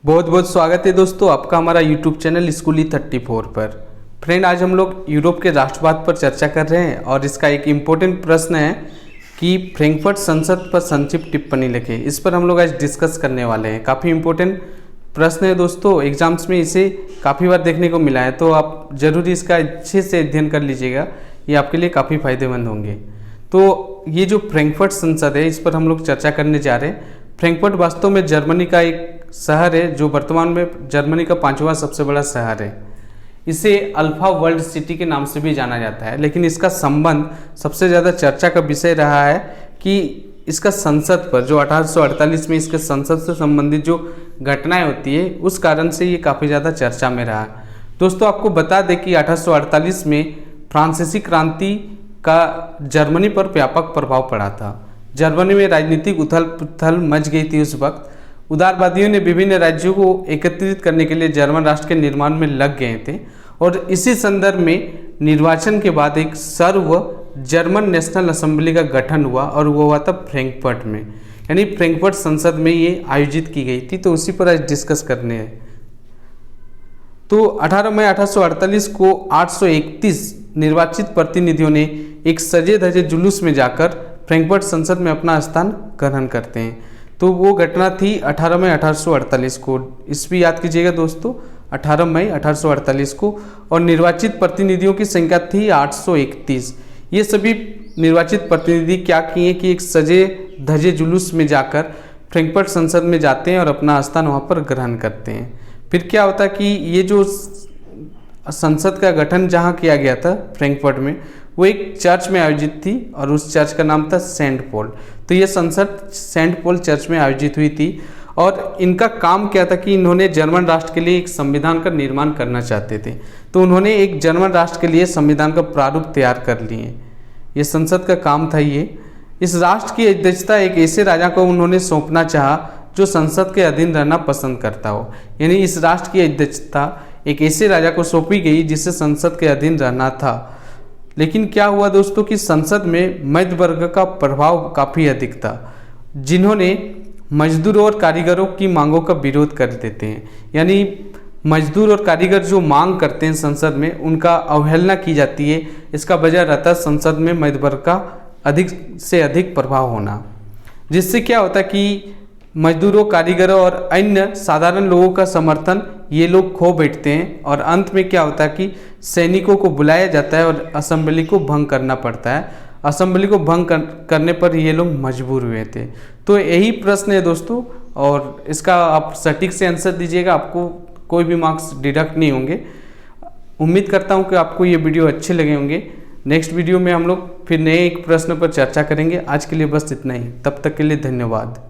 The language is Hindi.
बहुत बहुत स्वागत है दोस्तों आपका हमारा यूट्यूब चैनल स्कूली 34 पर। फ्रेंड, आज हम लोग यूरोप के राष्ट्रवाद पर चर्चा कर रहे हैं और इसका एक इम्पोर्टेंट प्रश्न है कि फ्रैंकफर्ट संसद पर संक्षिप्त टिप्पणी लिखें। इस पर हम लोग आज डिस्कस करने वाले हैं। काफ़ी इम्पोर्टेंट प्रश्न है दोस्तों, एग्जाम्स में इसे काफ़ी बार देखने को मिला है, तो आप ज़रूर इसका अच्छे से अध्ययन कर लीजिएगा, ये आपके लिए काफ़ी फायदेमंद होंगे। तो ये जो फ्रैंकफर्ट संसद है, इस पर हम लोग चर्चा करने जा रहे हैं। फ्रैंकफर्ट वास्तव में जर्मनी का एक शहर है जो वर्तमान में जर्मनी का 5वां सबसे बड़ा शहर है। इसे अल्फा वर्ल्ड सिटी के नाम से भी जाना जाता है, लेकिन इसका संबंध सबसे ज़्यादा चर्चा का विषय रहा है कि इसका संसद पर जो 1848 में इसके संसद से संबंधित जो घटनाएं होती है, उस कारण से ये काफ़ी ज़्यादा चर्चा में रहा। दोस्तों, आपको बता दें कि 1848 में फ्रांसीसी क्रांति का जर्मनी पर व्यापक प्रभाव पड़ा था। जर्मनी में राजनीतिक उथल पुथल मच गई थी। उस वक्त उदारवादियों ने विभिन्न राज्यों को एकत्रित करने के लिए जर्मन राष्ट्र के निर्माण में लग गए थे और इसी संदर्भ में निर्वाचन के बाद एक सर्व जर्मन नेशनल असेंबली का गठन हुआ और वो हुआ था फ्रैंकफर्ट में, यानी फ्रैंकफर्ट संसद में ये आयोजित की गई थी। तो उसी पर आज डिस्कस करने हैं। तो 18 मई 1848 को 831 निर्वाचित प्रतिनिधियों ने एक सजे धजे जुलूस में जाकर फ्रैंकफर्ट संसद में अपना स्थान ग्रहण करते हैं। तो वो घटना थी 18 मई 1848 को। ईस्वी याद कीजिएगा दोस्तों, 18 मई 1848 को। और निर्वाचित प्रतिनिधियों की संख्या थी 831। ये सभी निर्वाचित प्रतिनिधि क्या किए कि एक सजे धजे जुलूस में जाकर फ्रैंकफर्ट संसद में जाते हैं और अपना स्थान वहाँ पर ग्रहण करते हैं। फिर क्या होता कि ये जो संसद का गठन जहाँ किया गया था फ्रैंकफर्ट में, वो एक चर्च में आयोजित थी और उस चर्च का नाम था सेंट पॉल। तो ये संसद सेंट पॉल चर्च में आयोजित हुई थी और इनका काम क्या था कि इन्होंने जर्मन राष्ट्र के लिए एक संविधान का निर्माण करना चाहते थे। तो उन्होंने एक जर्मन राष्ट्र के लिए संविधान का प्रारूप तैयार कर लिए। ये संसद का काम था। ये इस राष्ट्र की अध्यक्षता एक ऐसे राजा को उन्होंने सौंपना चाहा जो संसद के अधीन रहना पसंद करता हो, यानी इस राष्ट्र की अध्यक्षता एक ऐसे राजा को सौंपी गई जिसे संसद के अधीन रहना था। लेकिन क्या हुआ दोस्तों कि संसद में मध्य वर्ग का प्रभाव काफ़ी अधिक था, जिन्होंने मजदूरों और कारीगरों की मांगों का विरोध कर देते हैं। यानी मजदूर और कारीगर जो मांग करते हैं संसद में, उनका अवहेलना की जाती है। इसका वजह रहता है संसद में मध्य वर्ग का अधिक से अधिक प्रभाव होना, जिससे क्या होता कि मजदूरों, कारीगरों और अन्य साधारण लोगों का समर्थन ये लोग खो बैठते हैं और अंत में क्या होता है कि सैनिकों को बुलाया जाता है और असेंबली को भंग करना पड़ता है। असेंबली को भंग करने पर ये लोग मजबूर हुए थे। तो यही प्रश्न है दोस्तों, और इसका आप सटीक से आंसर दीजिएगा, आपको कोई भी मार्क्स डिडक्ट नहीं होंगे। उम्मीद करता हूँ कि आपको ये वीडियो अच्छे लगे होंगे। नेक्स्ट वीडियो में हम लोग फिर नए एक प्रश्न पर चर्चा करेंगे। आज के लिए बस इतना ही। तब तक के लिए धन्यवाद।